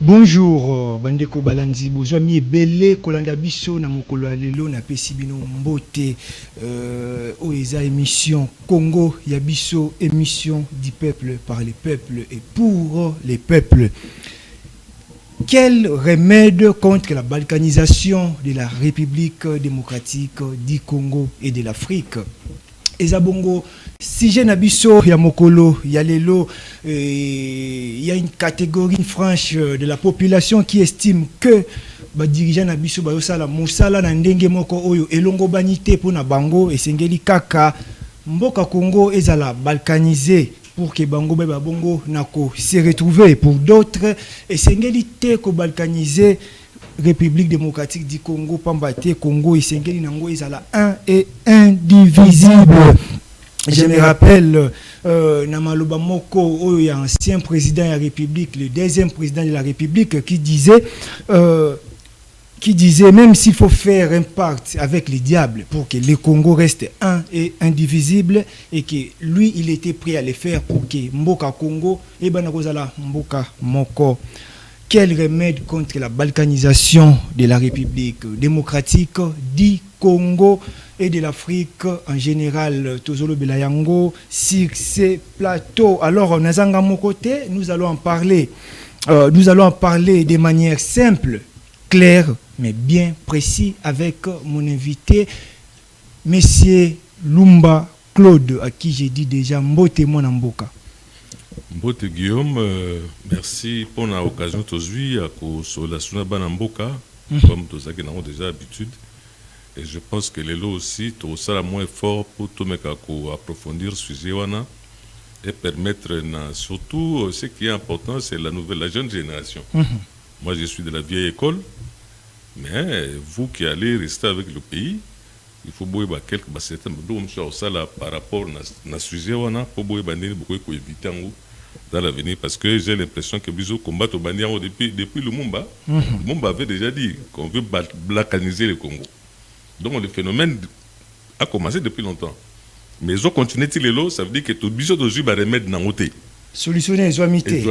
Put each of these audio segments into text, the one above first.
Bonjour, bandeko balanzi bozwami ebele kolanda biso na mokolo ya lelo na pesi bino mbote oyo eza émission Congo ya biso, émission du peuple par les peuples et pour les peuples. Quel remède contre la balkanisation de la République démocratique du Congo et de l'Afrique? Ezabongo sujet na biso ya mokolo ya lelo, y a une catégorie franche de la population qui estime que ba dirigeant na biso ba yosala mosala na ndenge moko oyo elongo banité pour na bango esengeli kaka mboka Congo ezala balkanisé pour que bango ba bongo nako se retrouver. Pour d'autres esengeli te ko balkaniser République démocratique du Congo, Pambate Congo, Isengeli Nango, Izala un et indivisible. Je me rappelle Namaloba Moko, ancien président de la République, le deuxième président de la République, qui disait même s'il faut faire un pacte avec les diables pour que le Congo reste un et indivisible, et que lui, il était prêt à le faire pour que Mboka Congo et Banakozala Mboka Moko. Quel remède contre la balkanisation de la République démocratique du Congo et de l'Afrique en général? Tozolo Belayango sur ces plateaux. Alors, Nazanga Mokote, nous allons en parler. Nous allons en parler de manière simple, claire, mais bien précis avec mon invité, Monsieur Lumba Claude, à qui j'ai dit déjà Mbote Monamboka. Mbote Guillaume, merci pour l'occasion aujourd'hui à la Sunaba Namboka, comme tous ceux qui ont déjà l'habitude. Et je pense que les lots aussi, tout ça, moins fort pour tout le monde approfondir le sujet et permettre, surtout, ce qui est important, c'est la jeune génération. Moi, je suis de la vieille école, mais vous qui allez rester avec le pays, il faut boire quelques certains par rapport à ce sujet pour boire beaucoup éviter dans l'avenir, parce que j'ai l'impression que bisous combattre au Bandian depuis le Mumba. Le Mumba avait déjà dit qu'on veut balkaniser le Congo. Donc le phénomène a commencé depuis longtemps. Mais ils ont continué les lots, ça veut dire que tout bisous de va remettre dans l'autre. Solutionner les amitiés.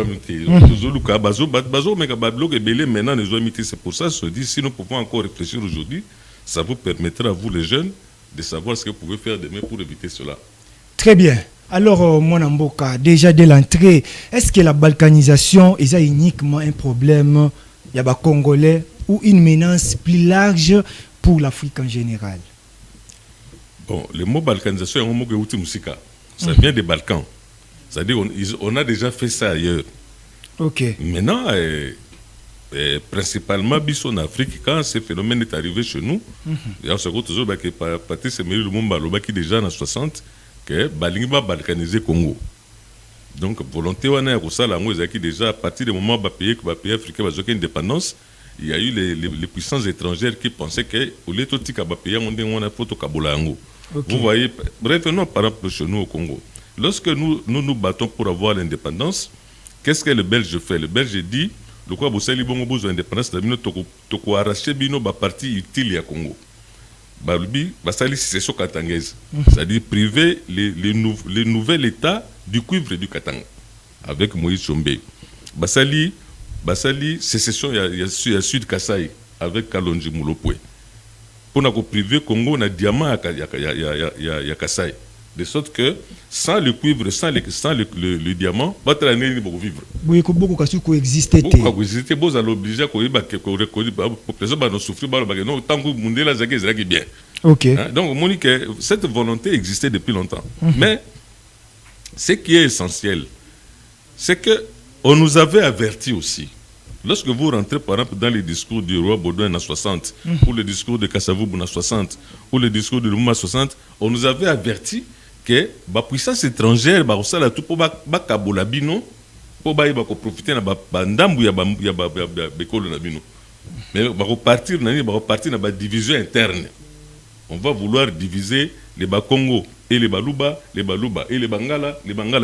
C'est pour ça que je dis, si nous pouvons encore réfléchir aujourd'hui, ça vous permettra à vous les jeunes de savoir ce que vous pouvez faire demain pour éviter cela. Très bien. Alors, mon Mboka, déjà dès l'entrée, est-ce que la balkanisation est uniquement un problème y a Congolais ou une menace plus large pour l'Afrique en général? Bon, le mot balkanisation est un mot qui est ça vient des Balkans. C'est-à-dire on a déjà fait ça ailleurs. Ok. Maintenant, principalement en Afrique, quand ce phénomène est arrivé chez nous, il y a toujours que Patrice Emery Lumumba qui déjà en 60 que Balingi va balkaniser Congo. Donc volonté on a ça là qui déjà à partir du moment où pays africain va jouer indépendance, il y a eu les puissances étrangères qui pensaient que au lieu de tika pays on a photo kabolango. Vous voyez, bref, non par exemple chez nous au Congo. Lorsque nous battons pour avoir l'indépendance, qu'est-ce que le Belge fait? Le Belge dit le quoi bosali bongo besoin d'indépendance la bino toko arracher bino ba partie utile ya Congo. Balubi basali c'est so katangese. C'est-à-dire priver les nouveaux états du cuivre et du katanga avec Moïse Chombe. Basali sécession ya Sud Kasai avec Kalonji Mulopwe. Pour na ko priver Congo na diamant ya Kasai. De sorte que sans le cuivre, sans le diamant, pas très bien pour vivre. Beaucoup de coexister. Coexister, vous allez obliger qu'on reconnaisse, pour que les souffrir, non, tant que le monde est là, c'est bien. Ok. Donc, Monique, cette volonté existait depuis longtemps. Mais ce qui est essentiel, c'est que on nous avait averti aussi. Lorsque vous rentrez, par exemple, dans les discours du roi Baudouin en 60, ou le discours de Kassavou en 60, ou le discours de Lumumba en 60, on nous avait averti que la puissance étrangère va aussi tout pour bakabola bino pour profiter na ndambu ya bekolo na bino, mais va repartir na ba division interne. On va vouloir diviser les Bakongo et les Baluba et les Bangala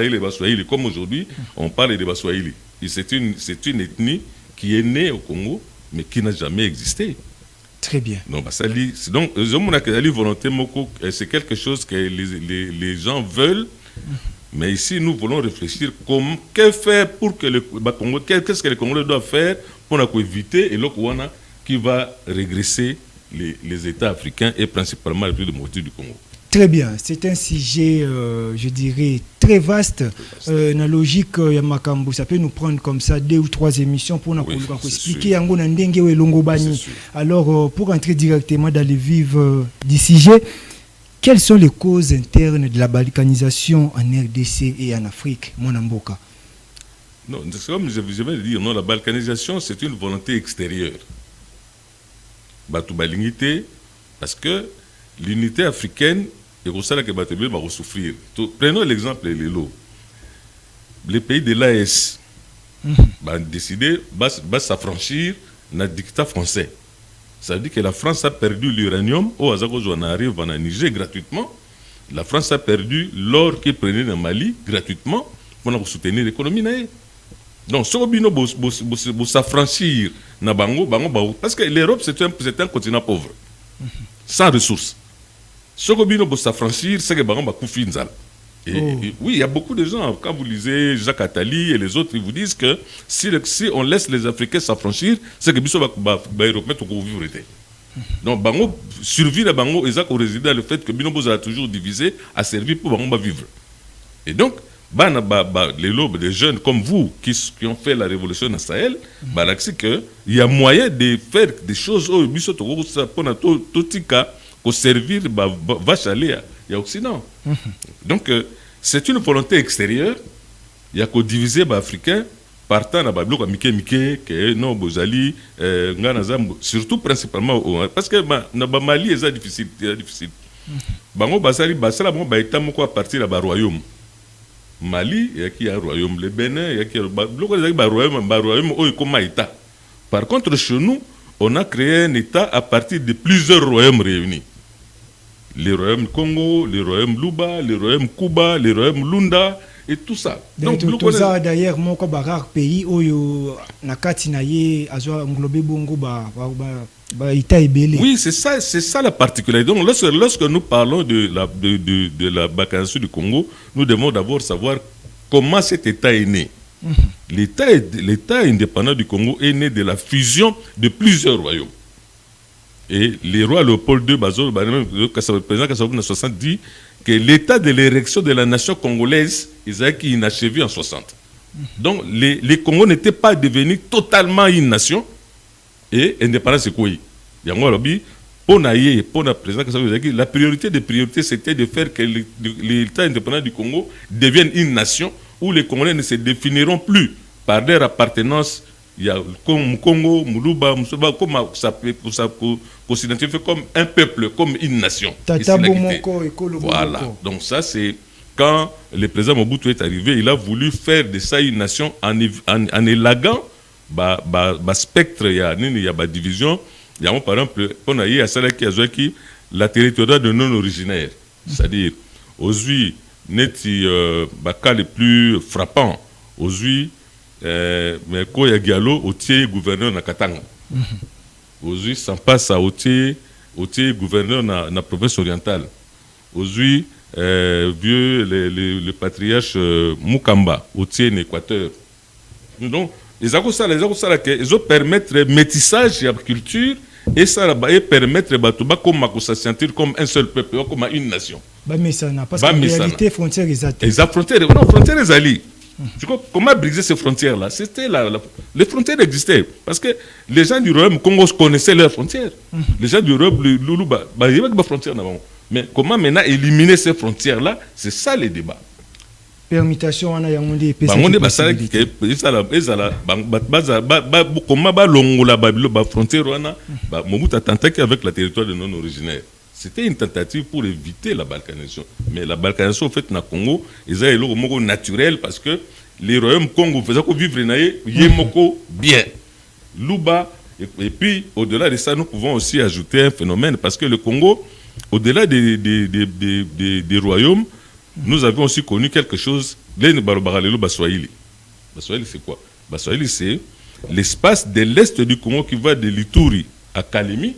et les Baswahili, comme aujourd'hui on parle des Baswahili. C'est une ethnie qui est née au Congo mais qui n'a jamais existé. Très bien. Donc, volonté, c'est quelque chose que les gens veulent, mais ici nous voulons réfléchir que faire pour que qu'est-ce que les Congolais doivent faire pour éviter et l'autre qui va régresser les États africains et principalement les plus de moitié du Congo. Très bien, c'est un sujet, je dirais, très vaste. La logique, Yamakambo, ça peut nous prendre comme ça 2 ou 3 émissions pour nous expliquer. Alors, pour entrer directement dans les vifs du sujet, quelles sont les causes internes de la balkanisation en RDC et en Afrique, mon Amboka? Non, comme je vais le dire, non, la balkanisation, c'est une volonté extérieure. Batoubalingité, parce que l'unité africaine, et pour ça que Batoubalingité va souffrir. Prenons l'exemple de l'ELO. Les pays de l'AS ont décidé de s'affranchir dans le dictat français. Ça veut dire que la France a perdu l'uranium, au hasard où on arrive en Niger gratuitement. La France a perdu l'or qui prenait dans Mali gratuitement pour soutenir l'économie. Donc, si on veut s'affranchir, parce que l'Europe, c'est un continent pauvre, sans ressources. Si on veut s'affranchir, c'est que on va couper une salle. Et oui, il y a beaucoup de gens, quand vous lisez Jacques Attali et les autres, ils vous disent que si on laisse les Africains s'affranchir, c'est que les Européens vont vivre. Donc, Bango survit à Bango, et ça réside dans le fait que Binobo a toujours divisé, a servi pour Bango vivre. Et donc, les jeunes comme vous qui ont fait la révolution dans Sahel, il y a moyen de faire des choses pour servir vache à lait et Occident. Donc, c'est une volonté extérieure. Il y a qu'au diviser les Africains partant dans Babylone, que non, Bozali, surtout principalement parce que dans Mali, c'est difficile. Bango Basali, Basala, bon, à partir du royaume. Mali, il y a un royaume. Le Bénin, il y a un royaume. Par contre, chez nous, on a créé un État à partir de plusieurs royaumes réunis. Les royaumes Congo, les royaumes Luba, les royaumes Kuba, les royaumes Lunda, et tout ça. Donc, tout ça, d'ailleurs, mon pays, où Nakati Naye, Azwa Nglobe Bongo, oui, c'est ça la particularité. Donc, lorsque nous parlons de la balkanisation du Congo, nous devons d'abord savoir comment cet État est né. L'État indépendant du Congo est né de la fusion de plusieurs royaumes. Et le roi Léopold II, le président Kassabou en 60, dit que l'état de l'érection de la nation congolaise est inachevé en 60. Donc, les Congos n'étaient pas devenus totalement une nation. Et indépendance, c'est quoi? Pour le président Kassabou, la priorité des priorités, c'était de faire que l'État indépendant du Congo devienne une nation où les Congolais ne se définiront plus par leur appartenance. Il y a comme Congo, Moulouba, Moussouba, comme ça s'identifie comme un peuple, comme une nation. Voilà. Donc ça, c'est quand le président Mobutu est arrivé, il a voulu faire de ça une nation en élaguant spectre, il y a division. Il y a par exemple, on a eu à Salaki la territoire de non-originaire. C'est-à-dire, aujourd'hui, neti cas les plus frappants, aujourd'hui, mais quand il y a Diallo, au gouverneur na Katanga. Aujourd'hui, ça passe à au gouverneur na la province orientale. Aujourd'hui, le patriarche Mukamba, au en Équateur. Donc, ils ont permettre le métissage de la culture et ça permettre de se sentir comme un seul peuple, comme une nation. Mais ça n'a pas de réalité frontière exacte. Les frontières exactes. Comment briser ces frontières-là? Les frontières existaient. Parce que les gens du royaume Congo connaissaient leurs frontières. Les gens du royaume Loulou, il y avait des frontières là-bas. Mais comment maintenant éliminer ces frontières-là? C'est ça le débat. Permutation, on a yangondé. Comment frontière avec la territoire de non-originaire. C'était une tentative pour éviter la balkanisation. Mais la balkanisation, en fait, dans le Congo, ils ont un naturel parce que les royaumes Congo faisaient vivre bien. Luba, et puis, au-delà de ça, nous pouvons aussi ajouter un phénomène parce que le Congo, au-delà des royaumes, nous avons aussi connu quelque chose. Baswahili, c'est quoi? Baswahili, c'est l'espace de l'est du Congo qui va de l'Ituri à Kalemi,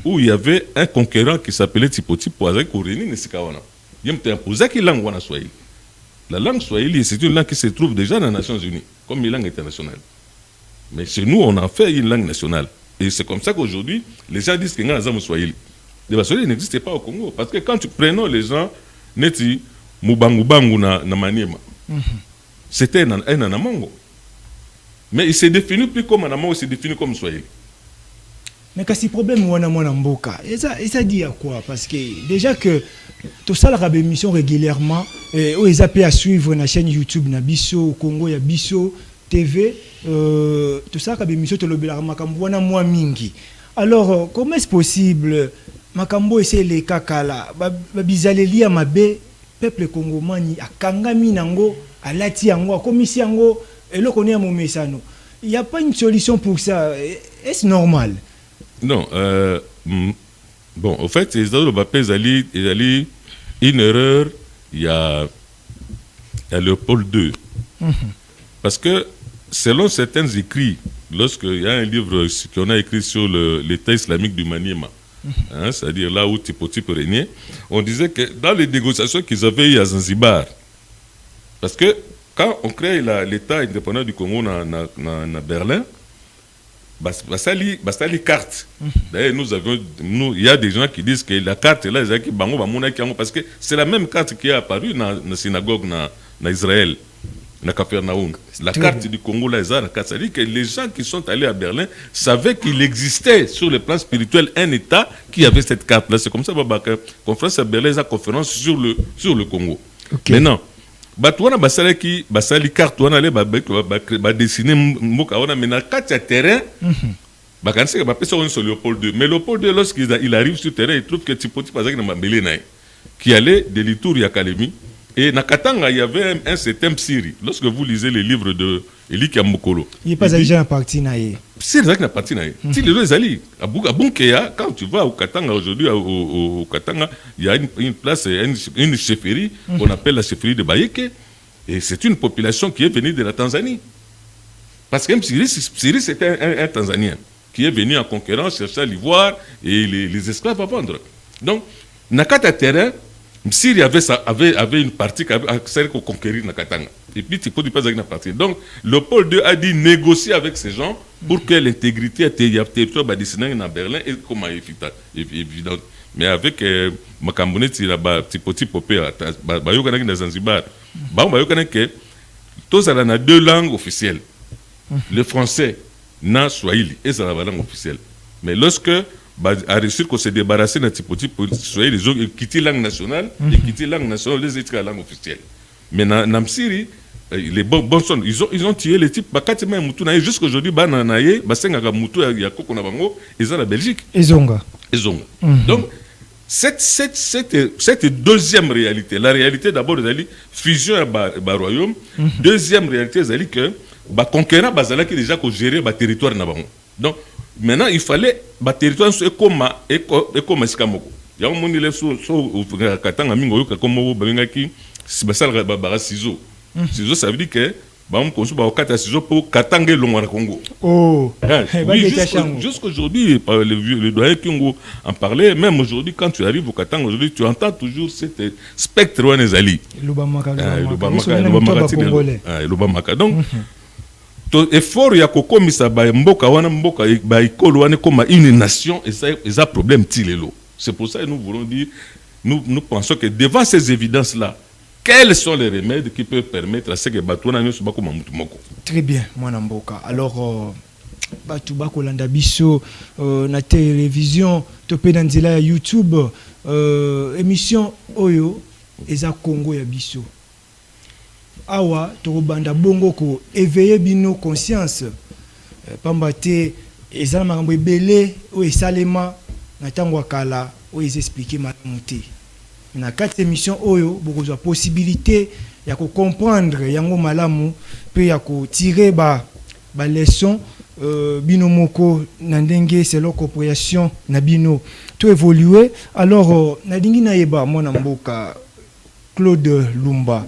où il y avait un conquérant qui s'appelait Tipoti Poazaki Koureni Nesikawana. Il y a une langue Swahili. La langue Swahili, c'est une langue qui se trouve déjà dans les Nations Unies, comme une langue internationale. Mais chez nous, on a fait une langue nationale. Et c'est comme ça qu'aujourd'hui, les gens disent que Ngana Swahili. Le Swahili n'existait pas au Congo. Parce que quand tu prenons les gens, Neti, Mubangu na Maniema, c'était un Anamango. Mais il s'est défini plus comme Anamango, il s'est défini comme Swahili. Mais quand c'est problème, on a mon amboka. Et ça dit à quoi? Parce que déjà que tout ça, la émission régulièrement, ils appellent à suivre la chaîne YouTube na Bisso au Congo, il y a Bisso TV, tout ça, la émission te le makambo wana moi mingi. Alors, comment est-ce possible makambo essaie les kakala, bizaleli ya mabe peuple congomani akangami nango, alati yango, akomisi yango, et là connaît mon message. Il n'y a pas une solution pour ça. Est-ce normal? Non, bon, au fait, ils ont une erreur, il y a Léopold II. Parce que, selon certains écrits, lorsqu'il y a un livre qu'on a écrit sur l'État islamique du Maniema, c'est-à-dire là où Tipoti régnait, on disait que dans les négociations qu'ils avaient eues à Zanzibar, parce que quand on crée l'État indépendant du Congo à Berlin, Bastali carte. D'ailleurs, il y a des gens qui disent que la carte là, parce que c'est la même carte qui est apparue dans la synagogue en Israël, dans Capernaum. La carte du Congo là, c'est-à-dire que les gens qui sont allés à Berlin savaient qu'il existait sur le plan spirituel un État qui avait cette carte là. C'est comme ça que conférence à Berlin, la conférence sur le Congo. Okay. Maintenant, Batouana basali carte wana le ba dessiner mboka wana mais na kati ya terrain bakanisi ba pesa on sur Léopold II. Mais Léopold II lorsqu'il arrive sur terrain, il trouve que Tipoti Pazaki na Mambele nae qui allait de l'Itouri à Kalemi et na Katanga il y avait un certain Psiri. Lorsque vous lisez les livres de Eli Kiamokolo, il n'est pas déjà parti nae. Psiri Zaki na parti nae. Si les deux ali à Bunkeya, quand tu vas au Katanga aujourd'hui au Katanga, il y a une place, une chefferie qu'on appelle la chefferie de Bayeke. Et c'est une population qui est venue de la Tanzanie. Parce que Psiri c'était un Tanzanien qui est venu en concurrence chercher l'ivoire et les esclaves à vendre. Donc, Nakata terrain, Psiri avait une partie qui avait conquérir Nakatanga. Et puis, tu peux pas dire partie. Donc, Léopold II a dit négocier avec ces gens pour que l'intégrité du territoire badissinant dans Berlin est comme évident. Mais avec Makambone, Tipoti Popé, Bayokanak dans Zanzibar, Bayokanak, tous ont deux langues officielles. Le français, na Swahili, et c'est la langue officielle. Mais lorsque a réussi qu'on se débarrasser de Tipoti Swahili, ils ont quitté la langue nationale, et quitté la langue nationale, les écrits à la langue officielle. Mais dans Namsiri, les bons sons, ils ont tué les types, jusqu'à aujourd'hui, ils ont la Belgique. Donc, cette deuxième réalité, la réalité d'abord, c'est fusion à royaume. Deuxième réalité, c'est que les conquérants qui déjà gérer le territoire. Donc, maintenant, il fallait que le territoire soit comme Sikamoko. Il y a un monde qui est Katanga Mingo, qui est ciseaux. Ciseaux, ça veut dire que on construit un ciseaux pour Katanga Longo Congo. Oh, oui, jusqu'aujourd'hui, le doyen Kingo en parlait, même aujourd'hui, quand tu arrives au Katanga, aujourd'hui, tu entends toujours cet spectre ou Nezali. Lubamaka. Donc, effort ya kokomisa ba mboka wana mboka ba ikolo wana comme une nation et ça problème tilelo. C'est pour ça que nous voulons dire nous pensons que devant ces évidences là, quels sont les remèdes qui peuvent permettre à ce que Batouana ne soit pas comme Moutumoko. Très bien, Mwana Mboka. Alors Batouba Kolanda Bisso na télévision topé dans la YouTube émission Oyo eza Congo ya Bisso. Awa tokobanda bongo ko éveiller bino conscience pambate ezala makambo ebele o esalema na tango kala o expliquer malamu te na quatre émissions oyo bokozwa possibilité ya ko comprendre yango malamu pe ya ko tirer ba leçon bino moko na ndenge selon compréhension na bino to évoluer. Alors na dingi na yeba mona mboka Claude Lumba,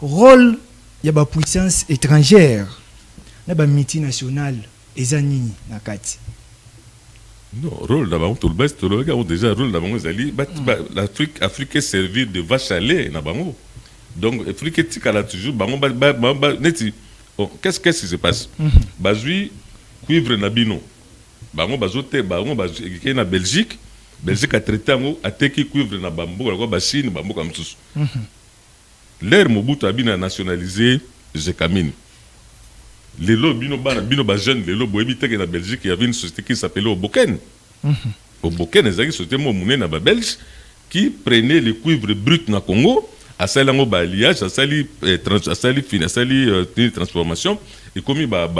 rôle ya ba puissance étrangère na ba multinationale ezanini na kati. Non, rôle d'abord tout le best tout le gars déjà rôle d'abord ezali l'Afrique est servie de vache à lait na bango. Donc Afrique tika la toujours bango neti Bon, qu'est-ce qui se passe? Bazui cuivre nabino. Bango bazote bango bazui na Belgique. Belgique a traité a teki cuivre na bambo la ba Chine bambo comme tous. L'ère Mobutu a bien nationalisé Jekamine. Les lots bino ba jeune les lots boyebi teki na Belgique, il y avait une société qui s'appelait Oboken. Oboken ezaki société mo mouné na ba Belge qui prenait les cuivres bruts na Congo, a sali ngo ba alliage, a sali transformation et commis ba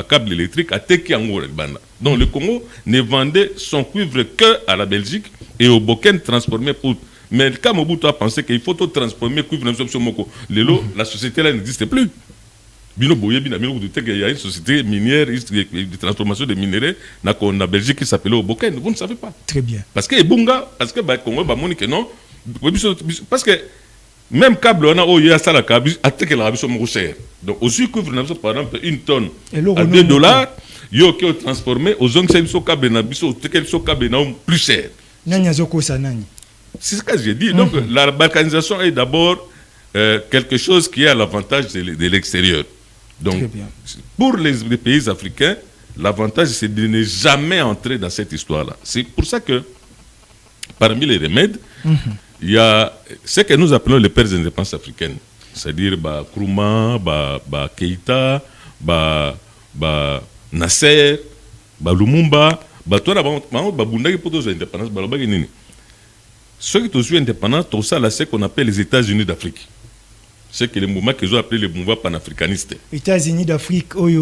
câble électrique a teki yango banda. Donc le Congo ne vendait son cuivre que à la Belgique et au Boken transformé pour. Mais quand Mobutu a pensé qu'il faut tout transformer cuivre sur Moko, la société là n'existe plus. Bino boye bina bino il y a une société minière de transformation de minerais na Belgique qui s'appelait au Boken. Vous ne savez pas. Très bien. Parce que Ebunga, parce que Congo ba moni que non, parce que même câble on a il y a ça la câble à que la rabis sont cher. Donc aussi couvre par exemple une tonne à $2, yo qui transformé aux zones c'est so câble na biso quel so câble na plus cher. Nanya zoko sa nani. C'est ce que j'ai dit. Donc la balkanisation est d'abord quelque chose qui est à l'avantage de l'extérieur. Donc pour les pays africains, l'avantage c'est de ne jamais entrer dans cette histoire-là. C'est pour ça que parmi les remèdes, il y a ce que nous appelons les pères d'indépendance africaines, c'est-à-dire Nkrumah, Keïta, Nasser, Lumumba, ceux qui ont eu l'indépendance, tout ça, c'est ce qu'on appelle les États-Unis d'Afrique. C'est que les mouvements qu'ils ont appelés les mouvements panafricanistes. États-Unis d'Afrique, ils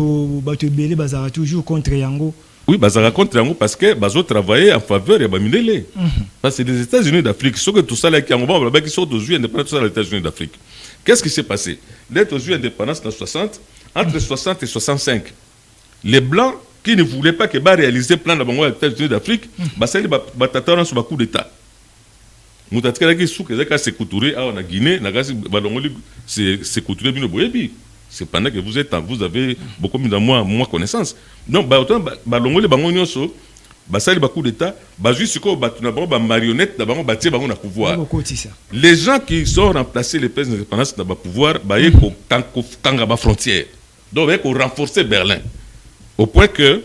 toujours contre Yango. Oui, ils contre Yango parce que ils ont travaillé en faveur de Bamindele. Parce que les États-Unis d'Afrique, ceux que tout ça, qui sont aux indépendance aux États-Unis d'Afrique. Qu'est-ce qui s'est passé? L'être aux indépendance dans 60, entre 60 et 65, les Blancs qui ne voulaient pas que réaliser le plan des États-Unis d'Afrique, ça les batatarons sur le coup d'État. Mutatkala qui sous que c'est couturé à la Guinée, c'est couturé bien boyebi. C'est pendant que vous avez beaucoup de moins connaissance. Donc balongoli bangonyo so basali ba coup d'état, ba juste ko batuna ba marionnette d'abord batie bango na pouvoir. Les gens qui sont remplacés les pays d'indépendance na ba pouvoir ba yeko kanga ba frontière. Donc yeko renforcer Berlin. Au point que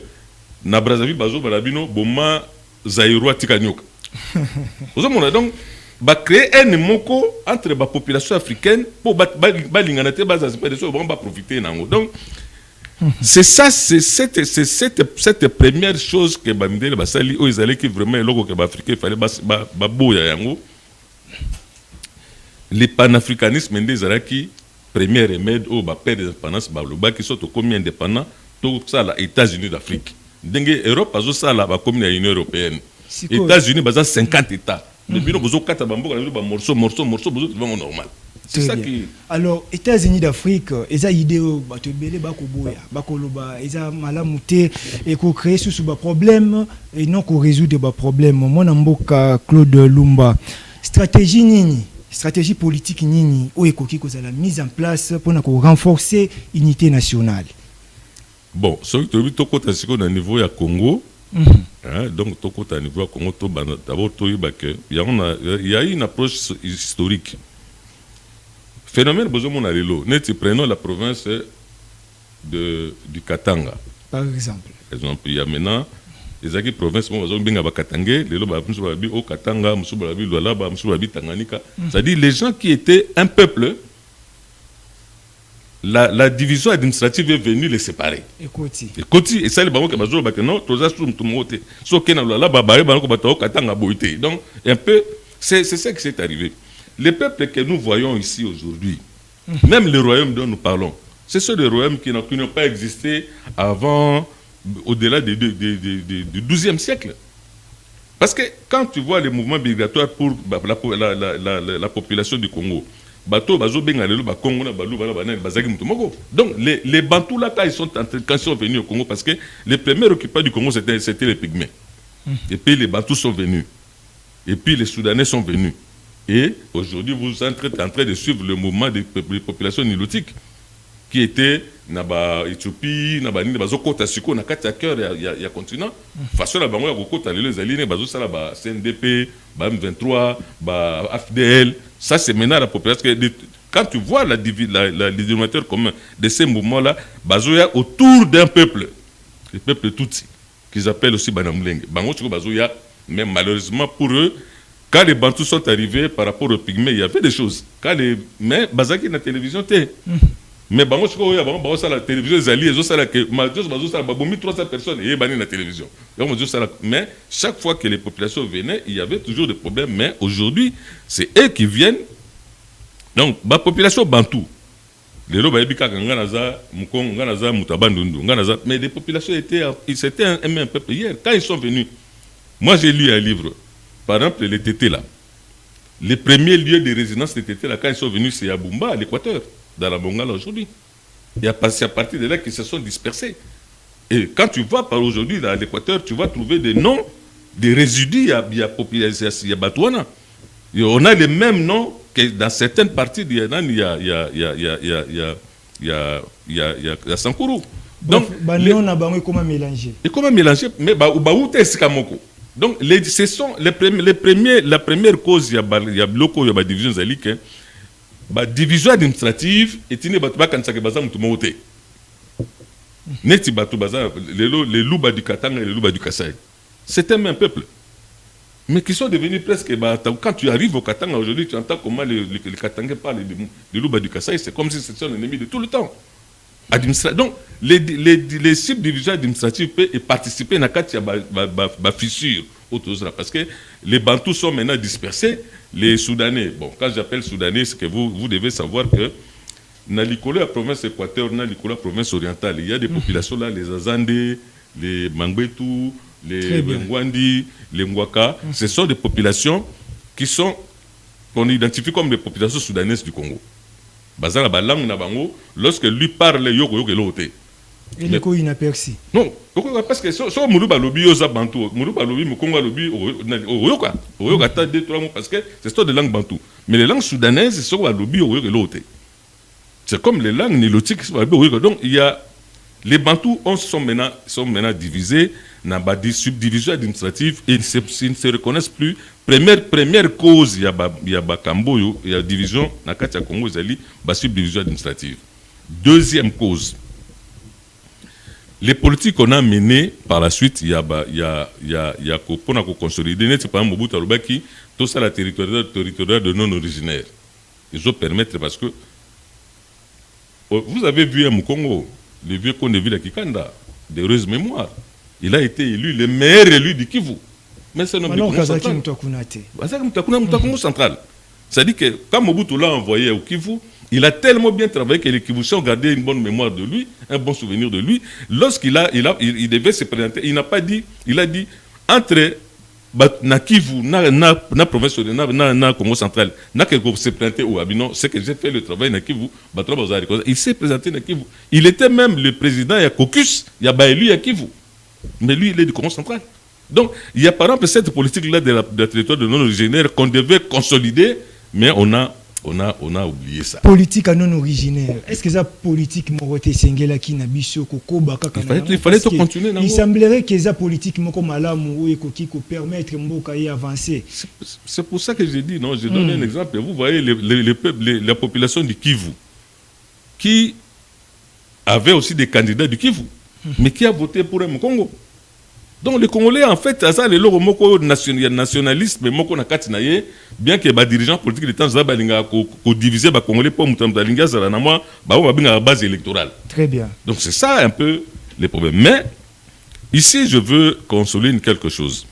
na Brazzaville bazo balabino boma Zaïro tikanyoka. Vous avez donc créer un moko entre la population africaine pour profiter. Donc, c'est ça, c'est cette première chose que Bamidele Basali, où ils allaient qui vraiment le logo que l'Afrique fallait les panafricanistes, qui premier remède au père des indépendances, qui sont combien indépendants, tout ça, les États-Unis d'Afrique. Dengue Europe, ça, là, comme l'Union européenne. États-Unis, 50 États. Mais normal. C'est ça qui. Alors, États-Unis d'Afrique, ils ont idée ils ont malamouté et qu'on crée sous ce problème et non qu'on résout des problèmes. Mon amboka Claude Lumba. Stratégie politique nini ou écoquille que la mise en place pour renforcer l'unité nationale. Bon, ce que tu as dit au niveau du Congo. Donc, au niveau Congo, d'abord, il y a une approche historique. Phénomène, nous prenons la province du Katanga. Par exemple. Il y a maintenant les provinces, c'est-à-dire les gens qui étaient un peuple. La division administrative est venue les séparer. Et ça, les banques qui non, donc, un peu, c'est ça qui s'est arrivé. Les peuples que nous voyons ici aujourd'hui, même les royaumes dont nous parlons, ce sont des royaumes qui n'ont pas existé avant, au-delà du XIIe siècle. Parce que quand tu vois les mouvements migratoires pour la population du Congo, donc les Bantous là quand ils sont venus au Congo, parce que les premiers occupants du Congo c'était les Pygmées. Et puis les Bantous sont venus. Et puis les Soudanais sont venus. Et aujourd'hui vous êtes en train de suivre le mouvement des populations nilotiques qui étaient dans l'Éthiopie, dans le continent. Façon la bango ya kokota les alliés bazo la CNDP, M23, AFDL. Ça c'est maintenant la population quand tu vois le dénominateur commun de ces mouvements-là, bazoya autour d'un peuple, le peuple Tutsi, qu'ils appellent aussi Banamulenge. Bazoya, mais malheureusement pour eux, quand les Bantous sont arrivés par rapport aux Pygmées, il y avait des choses. Mais Bazaki na télévision, mais la télévision, ils 300 personnes et ils la télévision. Mais chaque fois que les populations venaient, il y avait toujours des problèmes. Mais aujourd'hui, c'est eux qui viennent. Donc, la population bantou, mais les populations c'était un peuple hier. Quand ils sont venus, moi j'ai lu un livre, par exemple les Tétés là. Les premiers lieux de résidence des Tétés là, quand ils sont venus, c'est à Bumba, à l'Équateur, dans la Bongala aujourd'hui. Et c'est à partir de là qu'ils se sont dispersés. Et quand tu vas par aujourd'hui dans l'Équateur, tu vas trouver des noms, des résidus, il y a Batouana. Et on a les mêmes noms que dans certaines parties il y a Sankourou. Donc, comment mélanger? Et comment mélanger? Mais où est-ce Kamoko? Donc, ce sont la première cause, il y a bloco, il y a division zalique. La division administrative est une les loups du Katanga et les loups du Kassai. C'est un même peuple. Mais qui sont devenus presque. Quand tu arrives au Katanga aujourd'hui, tu entends comment les Katangais parlent des loups du Kassai. C'est comme si c'était un ennemi de tout le temps. Donc, les subdivisions administratives peuvent participer à la fissure autour. Parce que les Bantous sont maintenant dispersés. Les Soudanais, bon, quand j'appelle Soudanais, c'est que vous devez savoir que dans la province Équateur, dans la province orientale, il y a des populations là, les Azandé, les Mangbetu, les Ngwandi, les Ngwaka. Ce sont des populations qu'on identifie comme des populations soudanaises du Congo. Lorsque lui parle, il y a l'autre. Et les coups inaperçus. Non, parce que si Moulouba Lobi, aux Bantou, Moulouba Lobi, Moukonga Lobi, Oyoka, Oyoka, 2-3 mots, parce que c'est de langue Bantou. Mais les langues soudanaises, c'est sur Lobi, l'autre. C'est comme les langues nilotiques. Donc, il y a. Les Bantous sont maintenant divisés dans des subdivisions administratives et ils ne se reconnaissent plus. Première cause, il y a Bakambo, il y a division, dans le Congo, il y a subdivision administrative. Deuxième cause. Les politiques qu'on a menées par la suite, il y a pour consolider, c'est par exemple Mobutu Alobaki, tout ça la territoriale de non-originaires. Ils ont permettre parce que vous avez vu à Mukongo, le vieux qu'on a vu à Kikanda, d'heureuse mémoire. Il a été élu le meilleur élu du Kivu. Mais c'est un homme central. C'est-à-dire que quand Mobutu l'a envoyé au Kivu, il a tellement bien travaillé que les Kivusiens ont gardé une bonne mémoire de lui, un bon souvenir de lui. Lorsqu'il devait se présenter, il n'a pas dit, il a dit, entre na Kivu, na province, na Congo central, na quelque se présenter au Abidjan, c'est que j'ai fait le travail na Kivu, il s'est présenté na Kivu. Il était même le président, il y a Caucus, il y a Baélu, il y a Kivu. Mais lui, il est du Congo central. Donc, il y a par exemple cette politique-là de la territoire de non-originaire qu'on devait consolider, mais on a oublié ça. Politique à non-originaire. Est-ce que ça politique moroté sengela qui n'a biso kokoba kaka? Il fallait continuer. Il semblerait que ça politique moko malamu et qui permettre mboka y avancer. C'est pour ça que j'ai dit non, je donne un exemple. Vous voyez les peuples, la population du Kivu qui avait aussi des candidats du Kivu, mais qui a voté pour un Congo. Donc les Congolais, en fait, ça les loro moko nationalistes, mais moko na katinaye, bien que les dirigeants politiques de temps zabalinga ko diviser ba Congolais pour mutambalinga zala na moi, ba on va base électorale. Très bien. Donc c'est ça un peu les problèmes. Mais ici, je veux qu'on souligne quelque chose.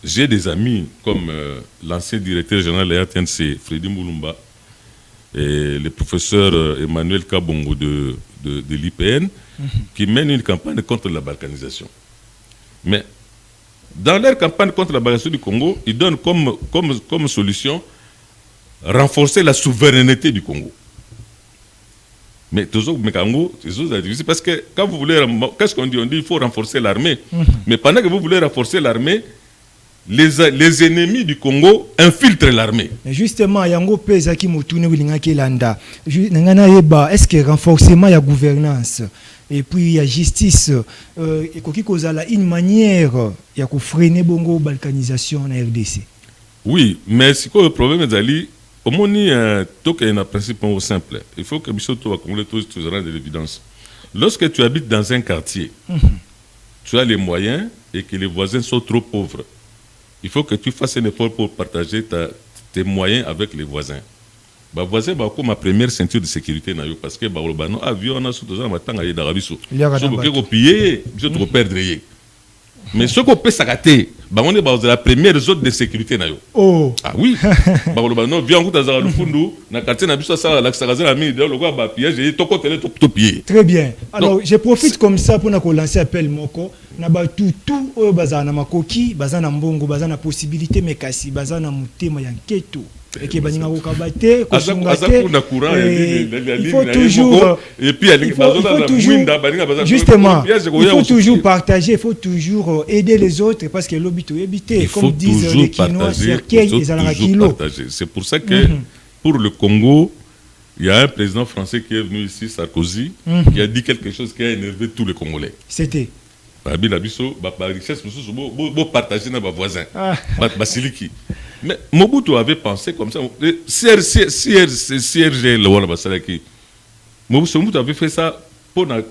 J'ai des amis comme l'ancien directeur général de la RTNC, Freddy Moulumba, et le professeur Emmanuel Kabongo de l'IPN, qui mènent une campagne contre la balkanisation. Mais dans leur campagne contre la balkanisation du Congo, ils donnent comme solution renforcer la souveraineté du Congo. Mais toujours, parce que quand vous voulez, qu'est-ce qu'on dit? On dit qu'il faut renforcer l'armée. Mais pendant que vous voulez renforcer l'armée, les ennemis du Congo infiltrent l'armée. Justement, Yango Pezaki Moutoune Wilingaki Landa. Est-ce que renforcement la gouvernance et puis il y a justice et une manière de freiner bongo balkanisation en RDC? Oui, mais c'est quoi le problème d'Ali? au moni donc il y a un principe simple. Il faut que biso to Congolais tous rendre de l'évidence. Lorsque tu habites dans un quartier, tu as les moyens et que les voisins sont trop pauvres. Il faut que tu fasses un effort pour partager tes moyens avec les voisins. Les voisins sont comme ma première ceinture de sécurité parce que les avions sont dans l'Arabie Saoudite. Ils sont pillés, ils sont perdre. Mais ce qu'on peut s'arrêter, on est dans la première zone de sécurité. Oh. Ah oui. Non, viens on dans le fond na quartier na biso ça l'accélérateur a mis dans le quoi piège et to côté to pied. Très bien. Alors je profite comme ça pour lancer appel moko na ba tout bazana makoki bazana mbongo bazana possibilité mais kasi bazana mutema ya nketo. Et que baninga ko kabate ko sungate. Il faut toujours et puis justement il faut toujours partager, il faut toujours aider les autres parce que l'obito éviter comme disent les Quinois cercueil et zalarakilo. C'est pour ça que pour le Congo, il y a un président français qui est venu ici, Sarkozy, qui a dit quelque chose qui a énervé tous les Congolais. C'était la richesse, vous partagez dans vos voisins. Mais Mobutu avait pensé comme ça. CRG, Mobutu avait fait ça pour la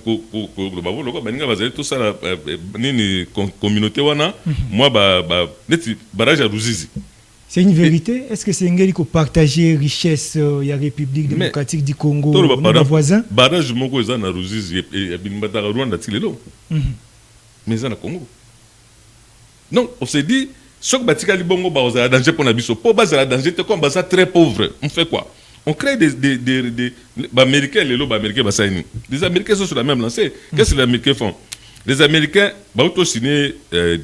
communauté. Moi, barrage à Ruzizi. C'est une vérité. Est-ce que c'est un gars qui partage la richesse de la République démocratique du Congo, nos voisins? Barrage Moko est à Ruzizi et Rwanda Tilelo. Mais c'est au Congo. Donc, on s'est dit, ce que Batika Libongo a danger pour Nabiso, pour base la danger, c'est comme ça très pauvre. On fait quoi? On crée des Américains, les Américains sont sur la même lancée. Qu'est-ce que les Américains font? Les Américains ont signé un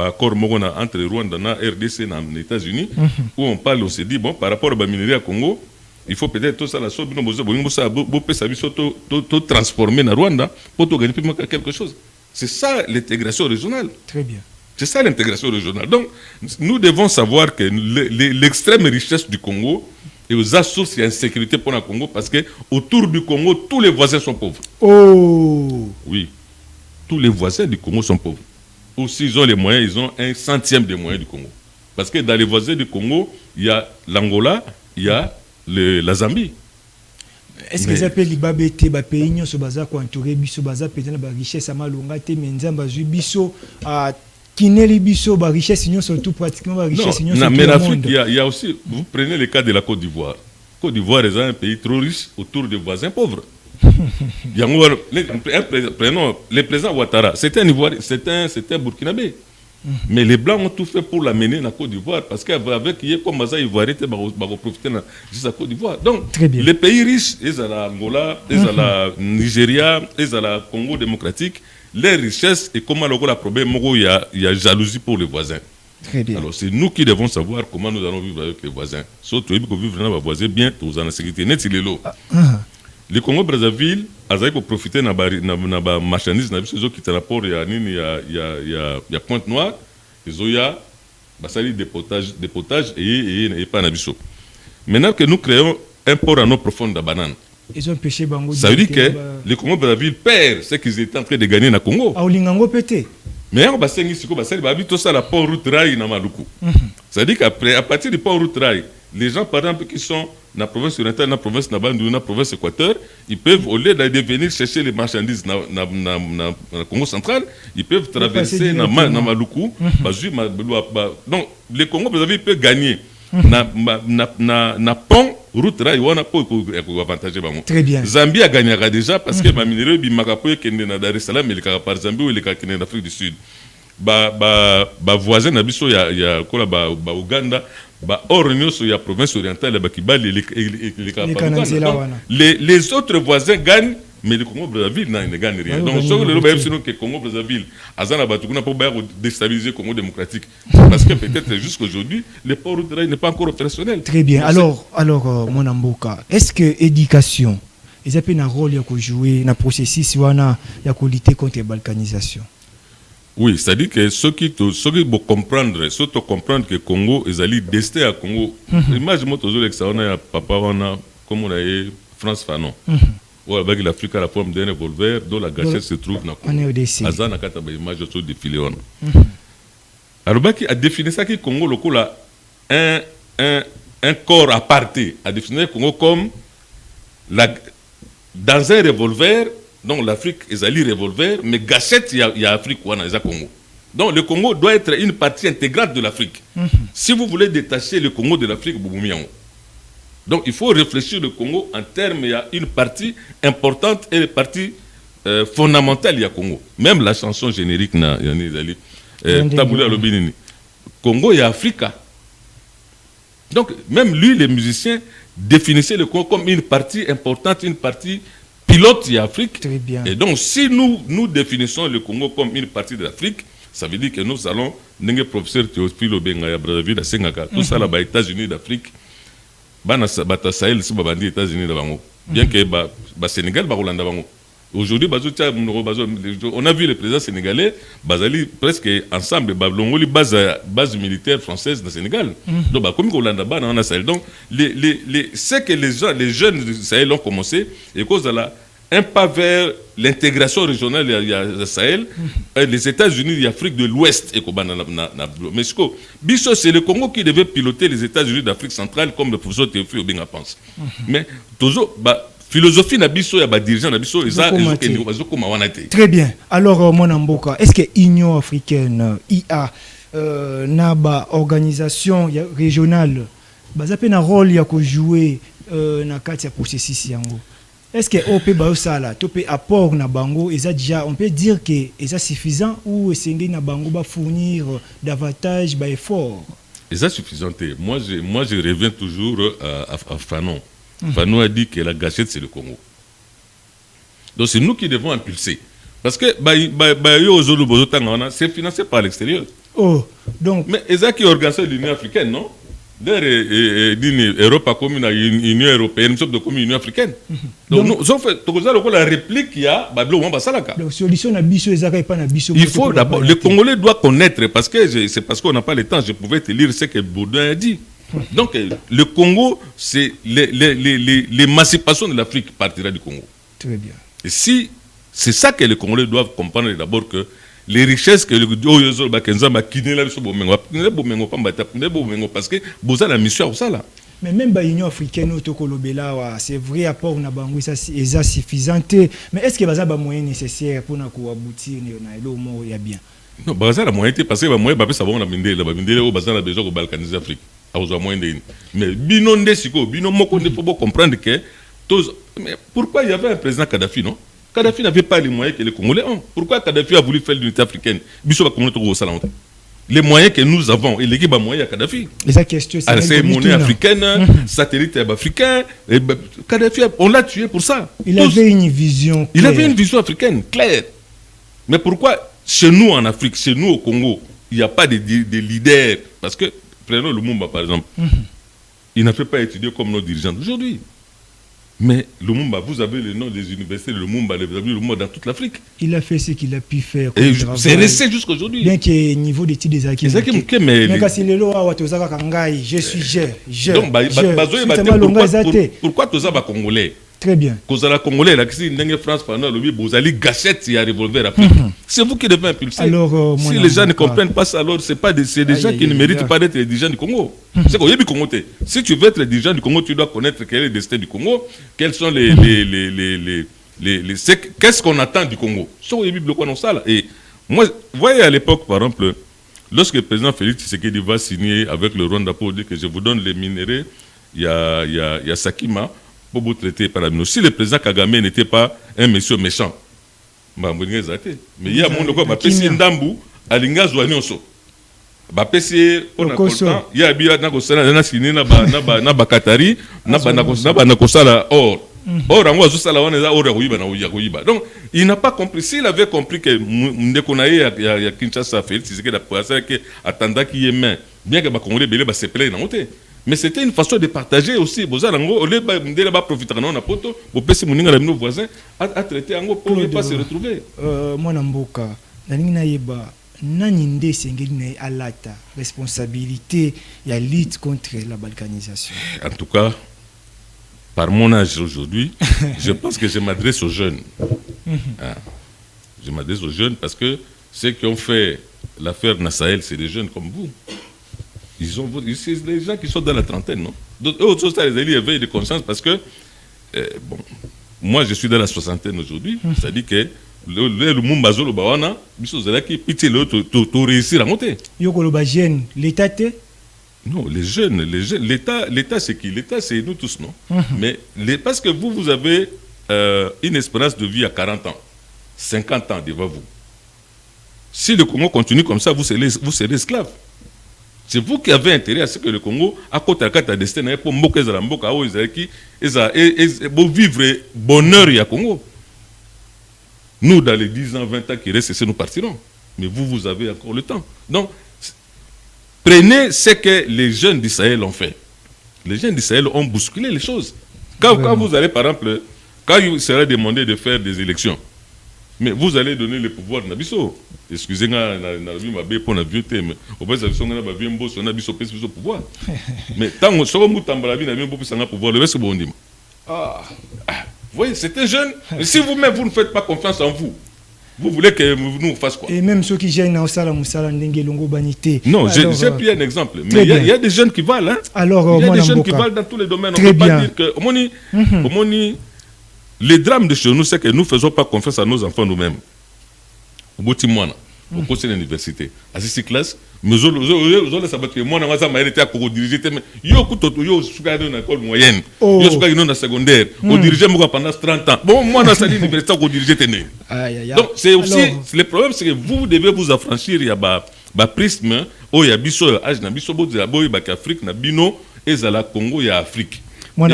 accord entre Rwanda et RDC et les États-Unis, où on parle, on s'est dit, bon, par rapport à la minerie à Congo, il faut peut-être tout ça, la chose, transformer en Rwanda pour gagner quelque chose. C'est ça l'intégration régionale. Très bien. C'est ça l'intégration régionale. Donc, nous devons savoir que l'extrême richesse du Congo et aux sources d'insécurité pour le Congo, parce que autour du Congo, tous les voisins sont pauvres. Oh. Oui. Tous les voisins du Congo sont pauvres. Ou s'ils ont les moyens, ils ont 1/100 des moyens du Congo. Parce que dans les voisins du Congo, il y a l'Angola, il y a la Zambie. Est-ce que ça peut libabete ba pays nyo so baza ko entouré biso baza peut-être ba richesse ama longa te menza zui biso a kineli biso ba richesse nyo surtout pratiquement ba richesse nyo sur mais l'Afrique il y a aussi vous prenez le cas de la Côte d'Ivoire. Côte d'Ivoire est un pays trop riche autour des voisins pauvres. Prenons le président Ouattara, c'était un Ivoirien, c'était un Burkinabé. Mais les Blancs ont tout fait pour l'amener dans la Côte d'Ivoire parce qu'avec qui est comme ça, Ivoirien, ils vont profiter de la Côte d'Ivoire. Donc, les pays riches, ils ont l'Angola, ils ont la Nigeria, ils ont la Congo démocratique, les richesses et comment le problème, il y a jalousie pour les voisins. Très bien. Alors, c'est nous qui devons savoir comment nous allons vivre avec les voisins. Surtout, il faut vivre avec les voisins bien, tous en sécurité. Net, il est là. Le Congo-Brazzaville, ils ont profité de la marchandise, ils ont quitté le rapport, il y a Pointe-Noire, ils ont des potages et pas d'Abisso. Maintenant que nous créons un port en eau profonde de banane, ils ont pêché Bango. Ça veut dire que le Congo-Brazzaville perd ce qu'ils étaient en train de gagner dans le Congo. Ah, Olingango pété. Mais on va s'engager sur tout ça, la port route rail dans Maluku. Ça veut dire qu'à partir du port route rail, les gens, par exemple, qui sont dans la province orientale, dans la province Nabandu, dans la province Équateur, ils peuvent, au lieu de venir chercher les marchandises dans le Congo central, ils peuvent traverser dans Maluku. Donc, le Congo, vous avez pu gagner. Na pont, route rail, on a pas avantage. Très bien. Zambie a gagné déjà parce que ma minerie, il m'a rappelé qu'il est dans Dar es Salaam, il est par Zambie ou il est en Afrique du Sud. Voisin, il y a Ouganda. Or, il y a province orientale, les autres voisins gagnent, mais le Congo-Brazzaville ne gagne rien. Donc, le Congo-Brazzaville, pour déstabiliser le Congo démocratique. Parce que peut-être jusqu'aujourd'hui, le port de rail n'est pas encore opérationnel. Très bien. Alors mon Amboka, est-ce que l'éducation, ils ont un rôle à jouer dans le processus de lutter contre la balkanisation? Oui, c'est-à-dire que ceux qui vont comprendre que le Congo est allé destin à Congo. Imagine-moi toujours que ça, on a papa, comme on a France Fanon. Avec l'Afrique à la forme d'un revolver, dont la gâchette se trouve dans le Congo. Azana Kataba image sur défilé. Alors, a défini ça que le Congo, un un corps aparté à définir le Congo comme dans un revolver, donc l'Afrique est allée revolver, mais gâchette, il y a Afrique ou il y a Congo. Donc le Congo doit être une partie intégrante de l'Afrique. Si vous voulez détacher le Congo de l'Afrique, vous vous donc il faut réfléchir le Congo en termes, il y a une partie importante et une partie fondamentale, il y a Congo. Même la chanson générique, Taboula Lobinini. Congo et Africa. Donc même lui, les musiciens, définissaient le Congo comme une partie importante, une partie pilote de l'Afrique. Très bien. Et donc si nous définissons le Congo comme une partie de l'Afrique, ça veut dire que nous allons, le professeur Théophile Obenga, Brazzaville, à Sengaka, tout ça là-bas, États-Unis d'Afrique, Bata Sahel, c'est les États-Unis d'Abango. Bien que le Sénégal, d'Abango. Aujourd'hui, on a vu les présidents sénégalais, Bazali presque ensemble, base militaire française dans le Sénégal. Donc, comme on a Sahel. Donc, c'est que les jeunes du Sahel ont commencé, et cause de un pas vers l'intégration régionale du Sahel, les États-Unis et l'Afrique de l'Ouest, et Mexico. Bisso, c'est le Congo qui devait piloter les États-Unis d'Afrique centrale, comme le professeur Théophile Obenga pense. Mais, toujours, philosophie na biso ya ba dirigeant na biso très bien. Alors mon amboka, est-ce que l'Union africaine IA na ba organisation régionale baza pe na rôle ya ko jouer na kati ya processus yango? Est-ce que OP ba sala to pe apport na bango eza déjà, on peut dire que eza suffisant ou esengeli na bango ba fournir davantage ba effort? Eza suffisant. Moi je reviens toujours à Fanon. Fanon a dit que la gâchette, c'est le Congo. Donc c'est nous qui devons impulser. Parce que c'est financé par l'extérieur. Oh, donc... Mais c'est ça qui organise l'Union africaine, non? D'ailleurs, l'Europe comme une Union européenne, une comme une Union africaine. Donc nous avons fait la réplique qu'il y a, donc solution na biso ezaka pas na biso. Il faut d'abord, le Congolais doit connaître, parce que c'est parce qu'on n'a pas le temps, je pouvais te lire ce que Baudin a dit. Donc, le Congo, c'est l'émancipation de l'Afrique partira du Congo. Très bien. Et si c'est ça que les Congolais doivent comprendre d'abord, que les richesses que le parce que vous avez la mission à ça là. Mais même l'Union africaine, c'est vrai, apport na bango est suffisant. Mais est-ce que vous avez les moyens nécessaires pour aboutir à bien? Non, vous avez les moyens parce que les moyens, ça va on a besoin de balkaniser l'Afrique. Mais binonde siko bino moko ne faut pas comprendre que mais pourquoi il y avait un président Kadhafi, non? Kadhafi n'avait pas les moyens que les Congolais ont. Pourquoi Kadhafi a voulu faire l'unité africaine? Les moyens que nous avons, et l'équipe a moyen à Kadhafi. C'est monnaie africaine, satellite africain. Kadhafi, on l'a tué pour ça. Il avait une vision claire. Il avait une vision africaine claire. Mais pourquoi chez nous en Afrique, chez nous au Congo, il n'y a pas de leaders? Parce que prenons Lumumba par exemple. Il n'a fait pas étudier comme nos dirigeants d'aujourd'hui. Mais Lumumba, vous avez le nom des universités de Lumumba, vous avez Lumumba dans toute l'Afrique. Il a fait ce qu'il a pu faire. Et c'est resté jusqu'à aujourd'hui. Bien que niveau d'études des acquis. Mais je suis pourquoi tous les Congolais? Très bien. Cause à la Congolais, la France, vous allez gâchette, il y a revolver après. C'est vous qui devez impulser. Alors, si les gens ne comprennent pas ça, alors c'est des gens qui ne méritent pas d'être les dirigeants du Congo. C'est quoi, Congo. Si tu veux être le dirigeant du Congo, tu dois connaître quel est le destin du Congo, quels sont qu'est-ce qu'on attend du Congo. Et moi, vous voyez à l'époque, par exemple, lorsque le président Félix Tshisekedi va signer avec le Rwanda pour dire que je vous donne les minéraux, il y a Sakima pour vous traiter par la mine. Si le président Kagame n'était pas un monsieur méchant, mais il y a mon loco, Bapesi Ndambu, Alinga Zouanioso. Bapesi, il y a bien na signé na Bakatari, na Nakosala or. Or, donc, il n'a pas compris. S'il avait compris que Ndekonaye a Kinshasa Félix Tshisekedi a attendait qu'il y ait main, bien que Congolais belé se plaît dans monter. Mais c'était une façon de partager aussi. Vous avez profiter de poto, vous pouvez moninga nos voisins à traiter en pour ne pas se retrouver. Moi namboka, na yeba nani nde sengeli na alata responsabilité ya lutte contre la balkanisation. En tout cas, par mon âge aujourd'hui, je pense que je m'adresse aux jeunes. Je m'adresse aux jeunes parce que ceux qui ont fait l'affaire Nassahel, c'est des jeunes comme vous. c'est les gens qui sont dans la trentaine, non? Donc, eux, autres, ça, les alliés éveillent de conscience parce que, bon, moi, je suis dans la soixantaine aujourd'hui, c'est-à-dire que le Mumbazo, le Bawana, qui pitié, tu réussir à monter. Yokoloba jeune, l'État te? Non, les jeunes, l'État c'est qui? L'État c'est nous tous, non? Mais parce que vous avez une espérance de vie à 40 ans, 50 ans devant vous. Si le Congo continue comme ça, vous serez esclave. C'est vous qui avez intérêt à ce que le Congo, à côté de la destin, pour vivre bonheur et à Congo. Nous, dans les 10 ans, 20 ans qui restent, nous partirons. Mais vous avez encore le temps. Donc, prenez ce que les jeunes d'Israël ont fait. Les jeunes d'Israël ont bousculé les choses. Quand vous allez, par exemple, quand il sera demandé de faire des élections, mais vous allez donner le pouvoir à Nabiso. Excusez-moi, pour la vieux thème. Au moins, on a pouvoir. Mais tant que vous avez pouvoir, le reste, c'est bon. Vous voyez, c'est un jeune. Mais si vous-même, vous ne faites pas confiance en vous, vous voulez que nous fassions quoi? Et même ceux qui gênent au Salam Longo Banité. Non, j'ai pris un exemple. Mais il y a des jeunes qui valent. Hein? Alors, il y a des jeunes qui valent dans tous les domaines. Très On ne peut bien. pas dire que. Les drames de chez nous, c'est que nous ne faisons pas confiance à nos enfants nous-mêmes. Au bout de mois, au cours de l'université, à cette classe, mais je été à diriger. Je suis allé dans l'école moyenne. Je suis allé dans la secondaire. Je dirigeais pendant 30 ans. Bon, moi, dans l'université, je dirigeais. Donc, c'est aussi. Le problème, c'est que vous devez vous affranchir. Il y a prisme. Il y a Bisso, âge, il y a Afrique, il y a Bino, et il y a Congo, il y a Afrique. Pour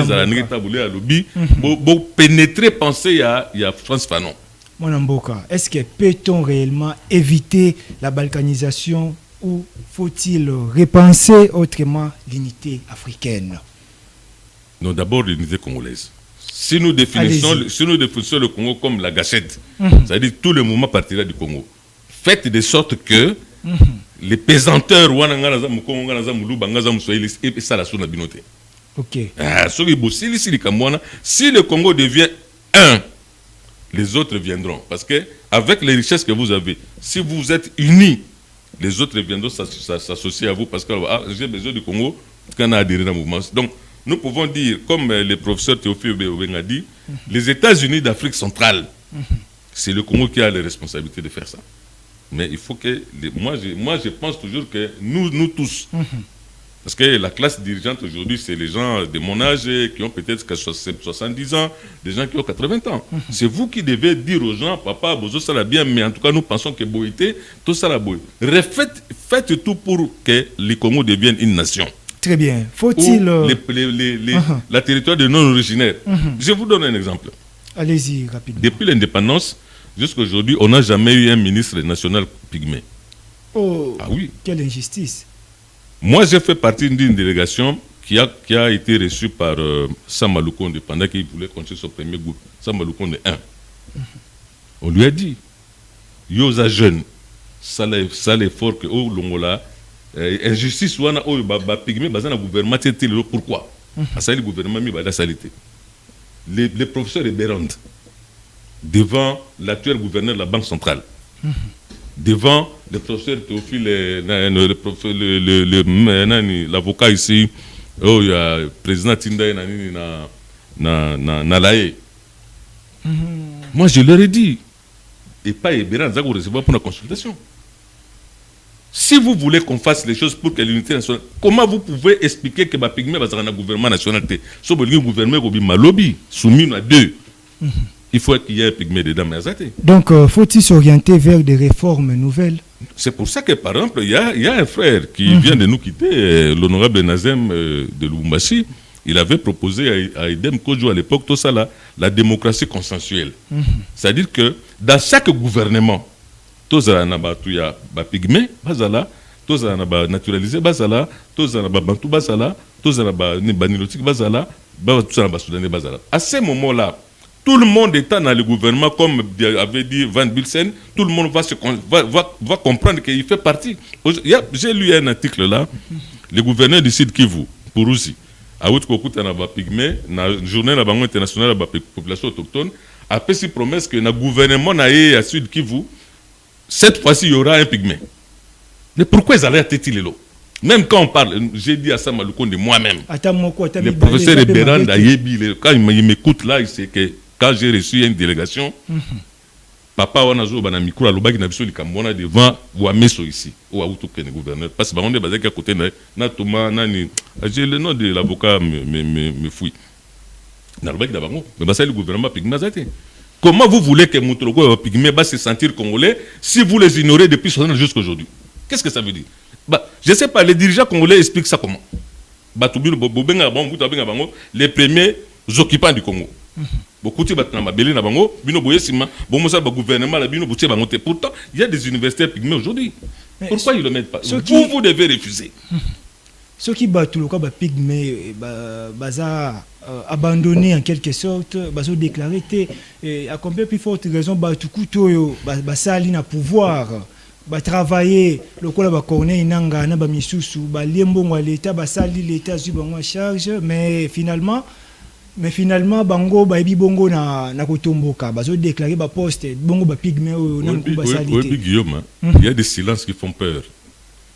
pénétrer, penser, il y a France Fanon. Est-ce que peut-on réellement éviter la balkanisation ou faut-il repenser autrement l'unité africaine? Non, d'abord l'unité congolaise. Si nous définissons le Congo comme la gâchette, c'est-à-dire tout le mouvement partira du Congo, faites de sorte que les pesanteurs, et ça la sous la binoté. Ok. Si le Congo devient un, les autres viendront. Parce que avec les richesses que vous avez, si vous êtes unis, les autres viendront s'associer à vous parce que j'ai besoin du Congo quand on a adhéré dans le mouvement. Donc, nous pouvons dire, comme le professeur Théophile Béoben a dit, les États-Unis d'Afrique centrale, c'est le Congo qui a les responsabilités de faire ça. Mais il faut que... Moi, je pense toujours que nous tous... Parce que la classe dirigeante aujourd'hui, c'est les gens de mon âge qui ont peut-être 70 ans, des gens qui ont 80 ans. C'est vous qui devez dire aux gens, papa, bozo ça la bien, mais en tout cas, nous pensons que Boïté, tout ça la Boïté. Faites tout pour que les Congo deviennent une nation. Très bien. Faut-il... la territoire de non-originaires. Je vous donne un exemple. Allez-y, rapidement. Depuis l'indépendance, jusqu'à aujourd'hui, on n'a jamais eu un ministre national pygmée. Oh, ah oui. Quelle injustice. Moi, j'ai fait partie d'une délégation qui a été reçue par Sama Lukonde pendant qu'il voulait construire son premier groupe. Sama Lukonde 1. On lui a dit, Yosa jeune, ça l'effort que au Longola, injustice, ouana, oh, pygmé, bazana gouvernement, pourquoi? Ça, le gouvernement, il va salité. Les professeurs de Bérande, devant l'actuel gouverneur de la Banque centrale, devant le professeur Théophile, l'avocat ici, il y a le président Tindaï Nalaye. Moi, je leur ai dit, et pas Ebéran, vous recevoir pour la consultation. Si vous voulez qu'on fasse les choses pour que l'unité nationale, comment vous pouvez expliquer que le Pygmée va un gouvernement national? Si vous voulez un gouvernement qui est soumis à deux, il faut qu'il y ait un Pygmée dedans. Donc, faut-il s'orienter vers des réformes nouvelles? C'est pour ça que, par exemple, il y a un frère qui vient de nous quitter, l'honorable Nazem de Lubumbashi. Il avait proposé à Edem Kodjo à l'époque, tout ça là, la démocratie consensuelle. C'est-à-dire que dans chaque gouvernement, tous les Pygmée, tous les naturalisés, tous les Bantou, tous les Banilotiques, à ce moment-là, tout le monde étant dans le gouvernement, comme avait dit Van Bilsen, tout le monde va comprendre qu'il fait partie. J'ai lu un article là, le gouverneur du Sud Kivu, Pourouzi, à Outkokouta na Pygmée, na journée la Banque internationale de la population autochtone, a fait cette promesse que le gouvernement à Sud Kivu, cette fois-ci il y aura un Pygmée. Mais pourquoi ils allaient à Tétilelo? Même quand on parle, j'ai dit à Sam Aloukonde moi-même. Le Le professeur Eberan Dayebi, quand il m'écoute là, il sait que quand j'ai reçu une délégation, papa Wanazo Banamiko, la Loba qui n'a vu le devant Ouameso ici, ou Aoutou Kene gouverneur. Parce que on est basé à côté de Natoma, Nani. J'ai le nom de l'avocat, me fouille. Dans le d'Abango, mais c'est le gouvernement Pygmée. Comment vous voulez que Moutrogo Pygmée va se sentir congolais si vous les ignorez depuis 60 ans jusqu'à aujourd'hui? Qu'est-ce que ça veut dire? Je ne sais pas, les dirigeants congolais expliquent ça comment. Les premiers occupants du Congo. Pourtant, il y a des universitaires pygmées aujourd'hui. Pourquoi ils ne le mettent pas? Vous devez refuser. Ceux qui battent le cas pygmée, abandonné en quelque sorte, ont déclaré à combien plus forte raison, tout couteau, sali na pouvoir. Travailler le coup la corner inanga na ba misusu ba liembongo l'état ba sali l'état zu bango charge mais finalement bango ba ebi bongo na kotomboka bazo déclarer ba poste bongo ba pygmée na ba sali. Oui, Guillaume, il y a des silences qui font peur.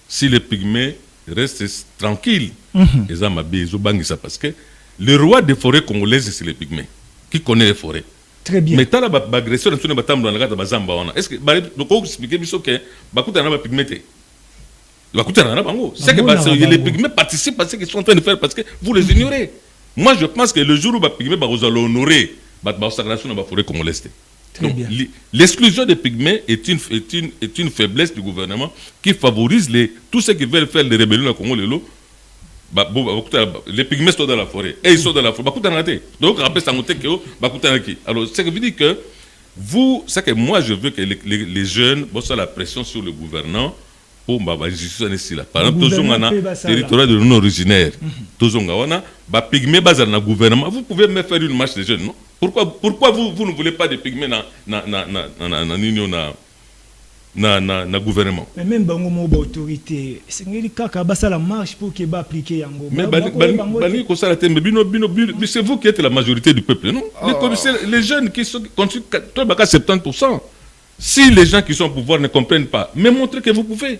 Si les pygmées restent tranquilles, ils ont besoin bangi ça parce que le roi des forêts congolaises c'est les pygmées qui connaît les forêts. Très bien. Mais tu as l'agression de la Batam dans la gare Bazamba. Est-ce que vous expliquez que Bakuta n'a pas pigmenté? Bakuta n'a pas bango. C'est que les pygmées participent à ce qu'ils sont en train de faire parce que vous les ignorez. Moi, je pense que le jour où les pygmées vous allez honorer la consacration de la forêt congolaise. L'exclusion des pygmées est une faiblesse du gouvernement qui favorise tous ceux qui veulent faire les rébellions au Congo. Les pygmées sont dans la forêt. Et ils sont dans la forêt. Donc, alors, ça veut dire que c'est que moi, je veux que les jeunes bossent la pression sur le gouvernant pour ici là. Par exemple, territoire de non originaire. Pygmées basent dans le gouvernement. Vous pouvez me faire une marche des jeunes, non? Pourquoi vous ne voulez pas de pygmées na gouvernement? Mais même bango mo autorité c'est la marche pour que ba appliquer yango. Mais c'est vous qui êtes la majorité du peuple, non? Les jeunes qui sont 70%. Si les gens qui sont au pouvoir ne comprennent pas, mais montrez que vous pouvez.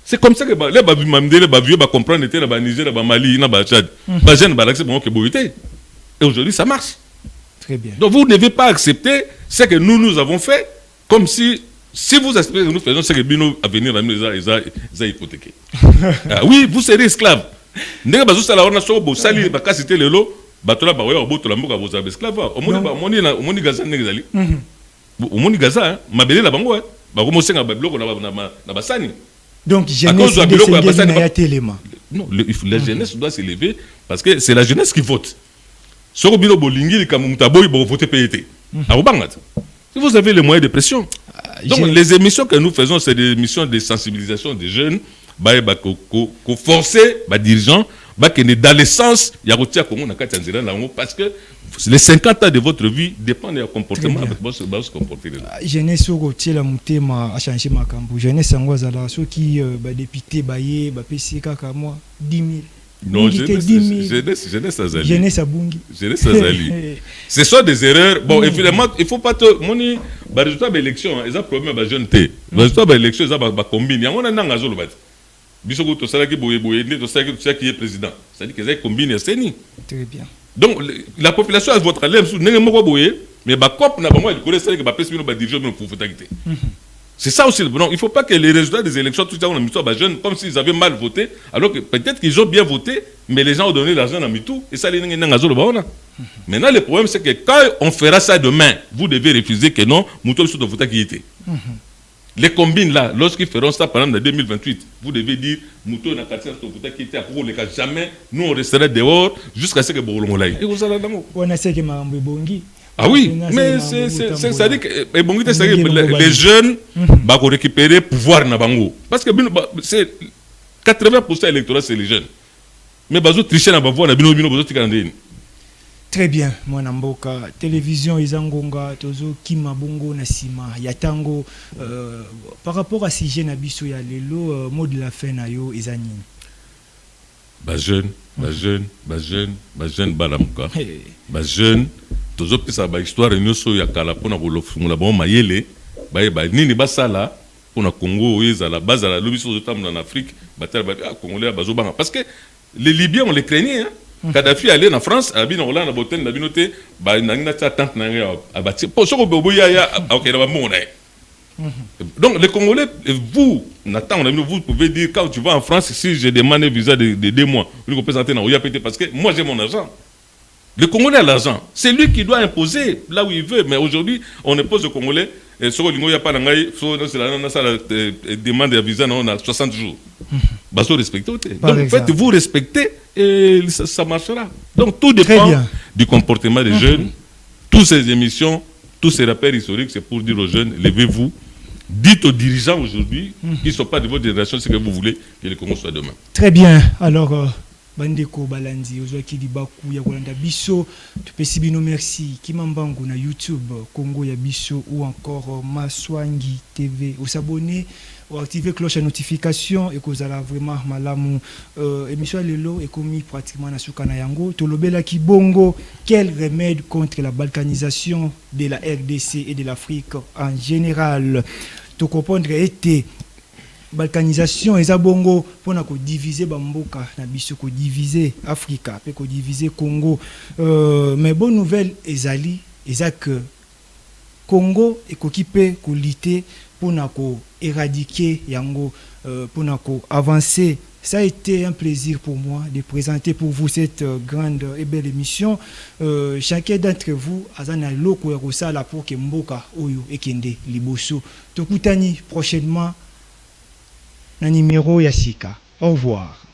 C'est comme ça que les vieux comprendre était la Niger, la Mali, la Tchad. Les jeunes et aujourd'hui ça marche. Très bien. Donc vous ne devez pas accepter ce que nous avons fait comme si vous espérez que nous faisons ce que Bino à venir à nous les a hypothéqués. Oui, vous serez esclaves. N'est-ce pas ça la on a sur beau sali ba citer le lot, batola ba oyo boto la mboka vous avez esclaves. Au moni Gaza n'exali. Au moni Gaza, mabele la bango ba ko mosenga ba biloko na basani. Donc jeunesse non, la jeunesse doit s'élever parce que c'est la jeunesse qui vote. Soko Bino bolingi li kamutaboy bo voter PET. Si vous avez les moyens de pression. Donc les émissions que nous faisons, c'est des émissions de sensibilisation des jeunes, qu'on forcer les dirigeants, dans le sens, il y a parce que les 50 ans de votre vie dépendent du comportement avec votre comportement. Jeunesse au la mutema a changé ma cambo. Jeunesse angwazala ceux qui député baye PC kaka moi 10 000. Non, jeunesse Azali. Jeunesse Abungi. Jeunesse Azali. Ce sont des erreurs. Bon, évidemment, il ne faut pas te. Moni, les résultats de l'élection, ils ont problème avec la jeune T. Les résultats de l'élection, ils ont combine. Il y a un an à Zolo. Bisoko, tu sais qui est président. C'est-à-dire qu'ils ont combiné. C'est ni. Très bien. Donc, la population a voté à l'aime sous n'est pas boye, mais bah, COP n'a pas moi, il connaît ça, que bah, pèse bien, bah, diriger, mais pour fatalité. C'est ça aussi. Non, il ne faut pas que les résultats des élections, tout ça, on a mis ça aux jeunes comme s'ils avaient mal voté, alors que peut-être qu'ils ont bien voté, mais les gens ont donné l'argent à Mitou, et ça, les gens ont dit. Maintenant, le problème, c'est que quand on fera ça demain, vous devez refuser que non, Moutou soit voté qui était. Les combines là, lorsqu'ils feront ça par exemple en 2028, vous devez dire Moutou n'a qu'à faire voté qui était pour les cas jamais, nous on resterait dehors jusqu'à ce que Bolongo l'aille. Et vous allez là-haut. On a fait que Marambou Bongi. Ah oui, mais ça dit que les jeunes vont récupérer le pouvoir na bango. Parce que c'est 80% électoral, c'est les jeunes. Mais bazo tricher na pouvoir na bino bazo tikandeni. Très bien, moi Namboka, télévision Izangonga, tozo Kima Bongo na sima, yatango par rapport à si jeune abisso ya lelo mot de la fin na yo ezanini. Ba jeune balamuka. Ba jeune tozo pesa ba histoire nyoso ya kala pona ko lofungula ba mayele ba nini basala pour le Congo, à la base, à la lobby sur le temps en Afrique, Congolais, parce que les Libyens, on les craignait. Hein. Kadhafi allait en France, à Hollande, à Botten, à Binoté, donc les Congolais, vous, Nathan, vous pouvez dire quand tu vas en France, si je demande un visa de 2 mois, vous le présenter dans l'OIAPT parce que moi j'ai mon argent. Le Congolais a l'argent. C'est lui qui doit imposer là où il veut. Mais aujourd'hui, on impose aux Congolais. Et sur le n'y a pas la demande de visa on a 60 jours. Bah, vous respectez. Donc, en fait, vous respectez et ça marchera. Donc, tout dépend du comportement des jeunes. Toutes ces émissions, tous ces rappels historiques, c'est pour dire aux jeunes, levez-vous. Dites aux dirigeants aujourd'hui qui ne sont pas de votre génération ce que vous voulez que le Congo soit demain. Très bien. Alors, Bandeko Balanzi, Ozwaki Libaku, Yakolanda Bisso, Tupesibino merci, Kimambangu na YouTube, Congo Yabisso ou encore Maswangi TV. Vous s'abonnez, vous activez cloche à notification et que vous allez vraiment malamu. Émission Lelo est commis pratiquement na Sukana Yango. Tolobela Kibongo, quel remède contre la balkanisation de la RDC et de l'Afrique en général? Te comprendre était balkanisation eza bongo pona ko diviser bamboka na biso ko diviser Afrika pe ko diviser Congo, mais bonne nouvelle ezali que Congo ekoki pe ko lutter pona ko éradiquer yango, pona ko avancer. Ça a été un plaisir pour moi de présenter pour vous cette grande et belle émission. Chacun d'entre vous azana loko erosala pour que mboka oyo ekende liboso. Tokutani prochainement na numéro Yassika. Au revoir.